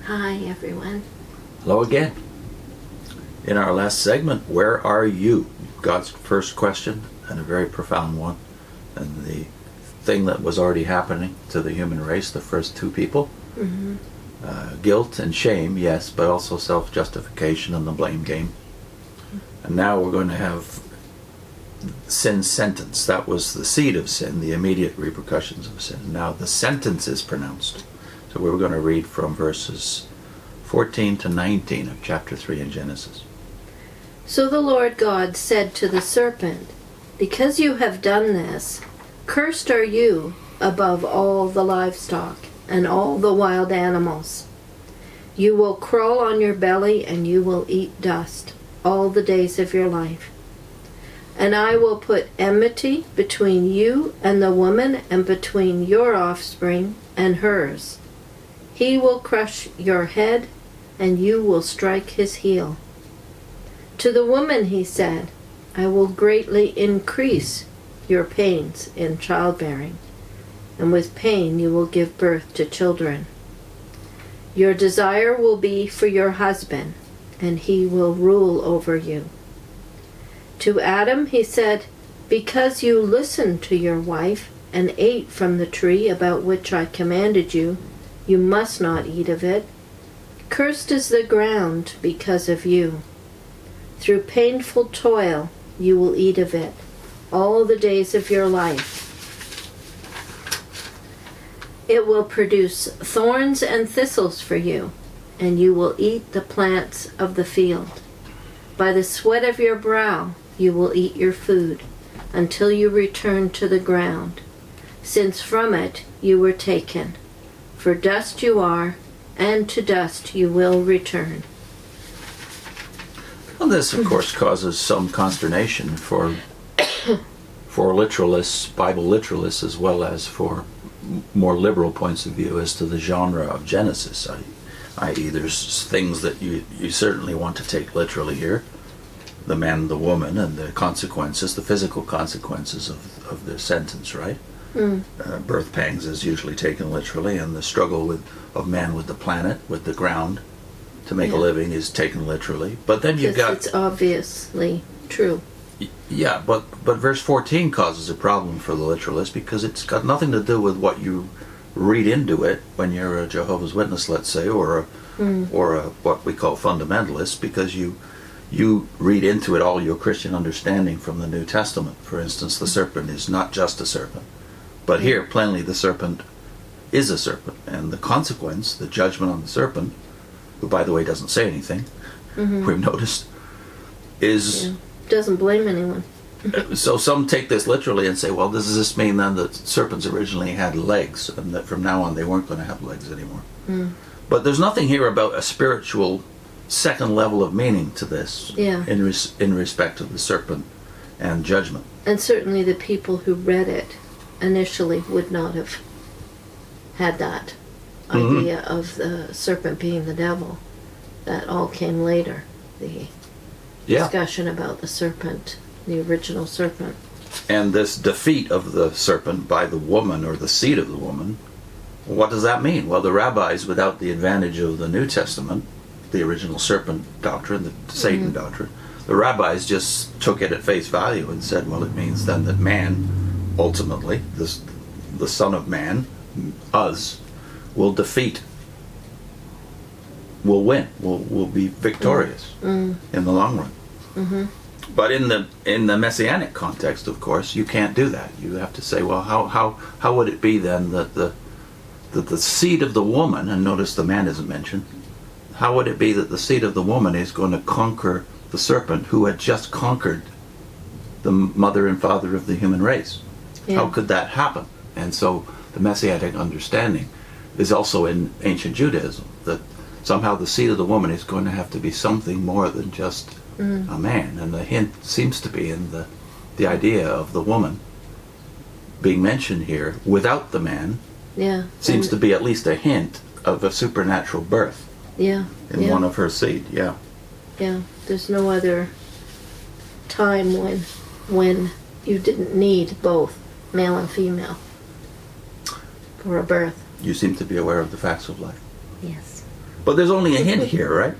Hi, everyone. Hello again. In our last segment, where are you? God's first question, and a very profound one, and the thing that was already happening to the human race, the first two people. Mm-hmm. Guilt and shame, yes, but also self-justification and the blame game. And now we're going to have sin's sentence. That was the seed of sin, the immediate repercussions of sin. Now the sentence is pronounced. So we're going to read from verses 14 to 19 of chapter 3 in Genesis. So the Lord God said to the serpent, "Because you have done this, cursed are you above all the livestock and all the wild animals. You will crawl on your belly and you will eat dust all the days of your life. And I will put enmity between you and the woman and between your offspring and hers. He will crush your head and you will strike his heel. To the woman he said, I will greatly increase your pains in childbearing, and with pain you will give birth to children. Your desire will be for your husband, and he will rule over you. To Adam he said, because you listened to your wife and ate from the tree about which I commanded you, you must not eat of it. Cursed is the ground because of you. Through painful toil you will eat of it all the days of your life. It will produce thorns and thistles for you, and you will eat the plants of the field. By the sweat of your brow you will eat your food, until you return to the ground, since from it you were taken. For dust you are, and to dust you will return." Well, this, of course, causes some consternation for literalists, Bible literalists, as well as for more liberal points of view as to the genre of Genesis. I.e., there's things that you certainly want to take literally here. The man, the woman, and the consequences, the physical consequences of the sentence, right? Birth pangs is usually taken literally, and the struggle of man with the planet, with the ground, to make a living is taken literally. But then you've got... It's obviously true. Yeah, but verse 14 causes a problem for the literalist, because it's got nothing to do with what you read into it when you're a Jehovah's Witness, let's say, or a what we call fundamentalist, because you read into it all your Christian understanding from the New Testament. For instance, the serpent is not just a serpent. But here, plainly, the serpent is a serpent, and the consequence, the judgment on the serpent, who, by the way, doesn't say anything, we've noticed, is... Yeah. Doesn't blame anyone. So some take this literally and say, well, does this mean then that serpents originally had legs, and that from now on they weren't going to have legs anymore? But there's nothing here about a spiritual second level of meaning to this in respect to the serpent and judgment. And certainly the people who read it initially would not have had that idea of the serpent being the devil. That all came later, the discussion about the serpent, the original serpent. And this defeat of the serpent by the woman, or the seed of the woman, what does that mean? Well, the rabbis, without the advantage of the New Testament, the original serpent doctrine, the Satan doctrine, the rabbis just took it at face value and said, well, it means then that man, ultimately, the Son of Man, us, will defeat, will win, will be victorious in the long run. But in the Messianic context, of course, you can't do that. You have to say, well, how would it be then that the seed of the woman, and notice the man isn't mentioned, how would it be that the seed of the woman is going to conquer the serpent who had just conquered the mother and father of the human race? How could that happen? And so the Messianic understanding is also in ancient Judaism, that somehow the seed of the woman is going to have to be something more than just a man. And the hint seems to be in the idea of the woman being mentioned here without the man. Seems to be at least a hint of a supernatural birth in one of her seed. There's no other time when you didn't need both male and female for a birth. You seem to be aware of the facts of life. Yes. But there's only a hint here, right?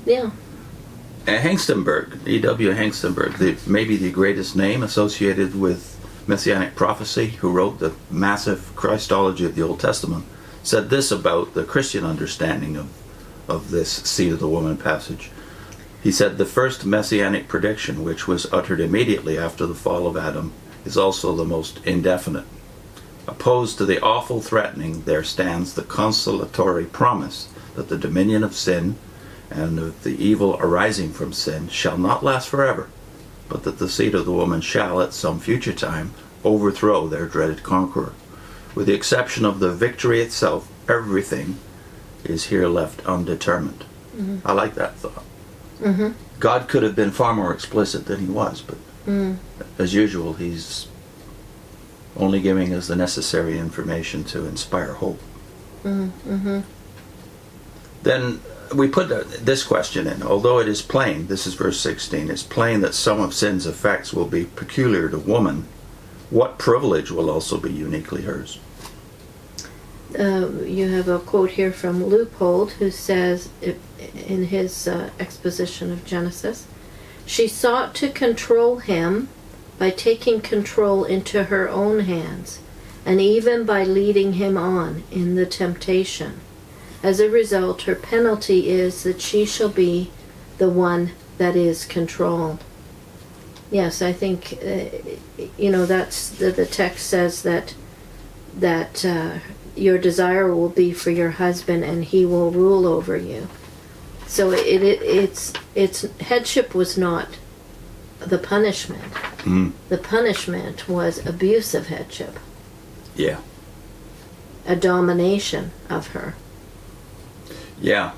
Yeah. Hengstenberg, E.W. Hengstenberg, maybe the greatest name associated with Messianic prophecy, who wrote the massive Christology of the Old Testament, said this about the Christian understanding of this seed of the woman passage. He said, the first Messianic prediction, which was uttered immediately after the fall of Adam, is also the most indefinite. Opposed to the awful threatening, there stands the consolatory promise that the dominion of sin and of the evil arising from sin shall not last forever, but that the seed of the woman shall, at some future time, overthrow their dreaded conqueror. With the exception of the victory itself, everything is here left undetermined. Mm-hmm. I like that thought. Mm-hmm. God could have been far more explicit than he was, but as usual, he's only giving us the necessary information to inspire hope. Mm-hmm. Then we put this question in. Although it is plain, this is verse 16, it's plain that some of sin's effects will be peculiar to woman, what privilege will also be uniquely hers? You have a quote here from Leupold, who says in his exposition of Genesis, she sought to control him by taking control into her own hands, and even by leading him on in the temptation. As a result, her penalty is that she shall be the one that is controlled. Yes, I think, that's the text says that your desire will be for your husband and he will rule over you. So it's headship was not the punishment. The punishment was abuse of headship. Yeah. A domination of her. Yeah.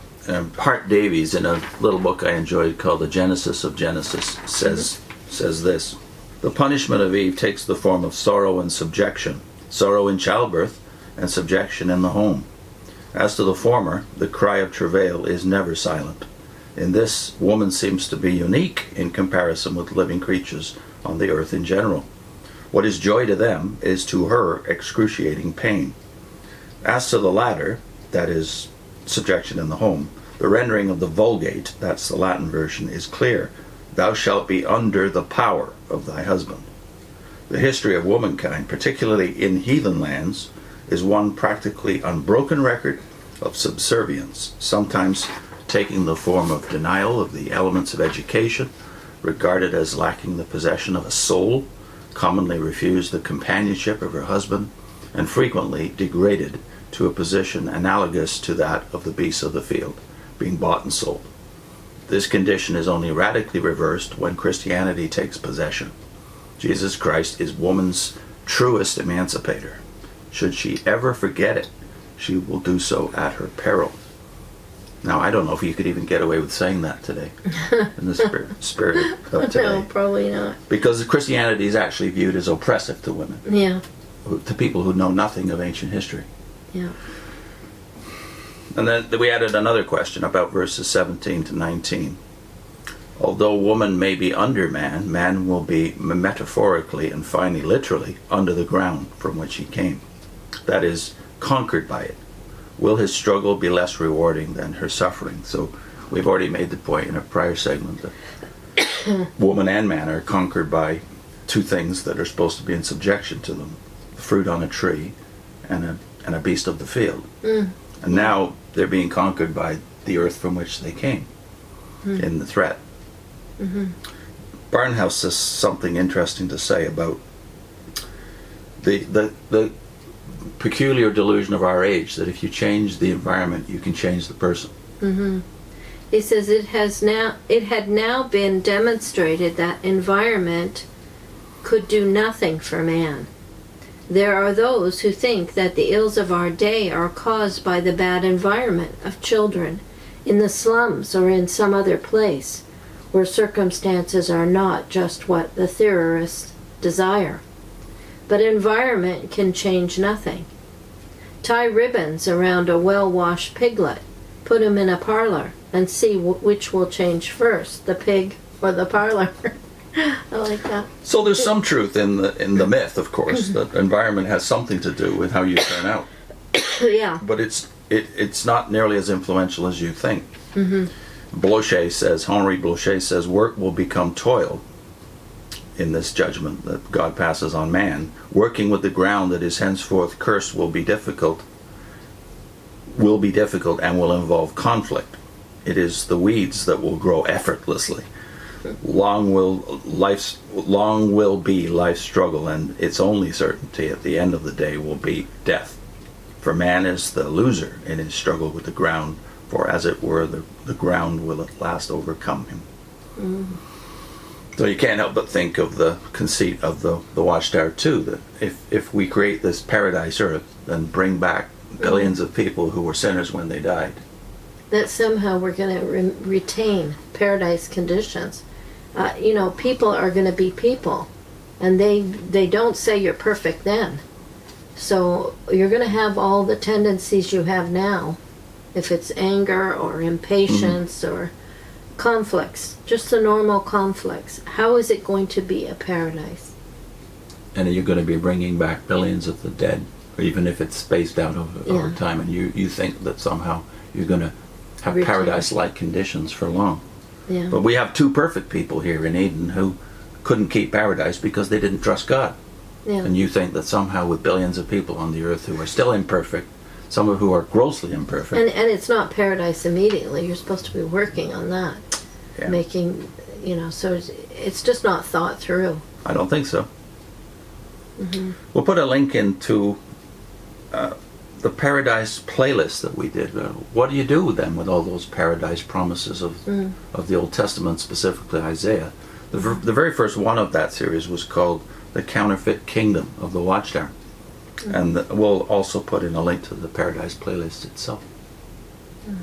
Hart Davies, in a little book I enjoyed called The Genesis of Genesis, says this: the punishment of Eve takes the form of sorrow and subjection, sorrow in childbirth and subjection in the home. As to the former, the cry of travail is never silent. In this, woman seems to be unique in comparison with living creatures on the earth in general. What is joy to them is to her excruciating pain. As to the latter, that is, subjection in the home, the rendering of the Vulgate, that's the Latin version, is clear. Thou shalt be under the power of thy husband. The history of womankind, particularly in heathen lands, is one practically unbroken record of subservience, sometimes taking the form of denial of the elements of education, regarded as lacking the possession of a soul, commonly refused the companionship of her husband, and frequently degraded to a position analogous to that of the beasts of the field, being bought and sold. This condition is only radically reversed when Christianity takes possession. Jesus Christ is woman's truest emancipator. Should she ever forget it, she will do so at her peril. Now, I don't know if you could even get away with saying that today, in the spirit of today. No, probably not. Because Christianity is actually viewed as oppressive to women. Yeah. To people who know nothing of ancient history. Yeah. And then we added another question about verses 17 to 19. Although woman may be under man, man will be metaphorically and finally literally under the ground from which he came. That is, conquered by it. Will his struggle be less rewarding than her suffering? So we've already made the point in a prior segment that woman and man are conquered by two things that are supposed to be in subjection to them: fruit on a tree and a beast of the field. And now they're being conquered by the earth from which they came in the threat. Barnhouse has something interesting to say about the peculiar delusion of our age that if you change the environment, you can change the person. He says it had now been demonstrated that environment could do nothing for man. There are those who think that the ills of our day are caused by the bad environment of children in the slums or in some other place where circumstances are not just what the theorists desire. But environment can change nothing. Tie ribbons around a well-washed piglet, put him in a parlor, and see which will change first, the pig or the parlor. I like that. So there's some truth in the myth, of course, that environment has something to do with how you turn out. Yeah. But it's it's not nearly as influential as you think. Blocher says, Henri Blocher says, work will become toil in this judgment that God passes on man. Working with the ground that is henceforth cursed will be difficult and will involve conflict. It is the weeds that will grow effortlessly. Long will be life's struggle, and its only certainty at the end of the day will be death. For man is the loser in his struggle with the ground, for as it were, the ground will at last overcome him. So you can't help but think of the conceit of the Watchtower too, that if we create this paradise earth and bring back billions of people who were sinners when they died, that somehow we're going to retain paradise conditions. People are going to be people, and they don't say you're perfect then. So you're going to have all the tendencies you have now, if it's anger or impatience or conflicts, just the normal conflicts. How is it going to be a paradise? and you're going to be bringing back billions of the dead, or even if it's spaced out over time, and you think that somehow you're going to have paradise-like conditions for long. Yeah. But we have two perfect people here in Eden who couldn't keep paradise because they didn't trust God. Yeah. And you think that somehow with billions of people on the earth who are still imperfect, some of who are grossly imperfect. And it's not paradise immediately. You're supposed to be working on that. Yeah. Making, so it's just not thought through. I don't think so. Mm-hmm. We'll put a link into the Paradise playlist that we did. What do you do then with all those Paradise promises of the Old Testament, specifically Isaiah? The very first one of that series was called The Counterfeit Kingdom of the Watchtower. And we'll also put in a link to the Paradise playlist itself. Mm.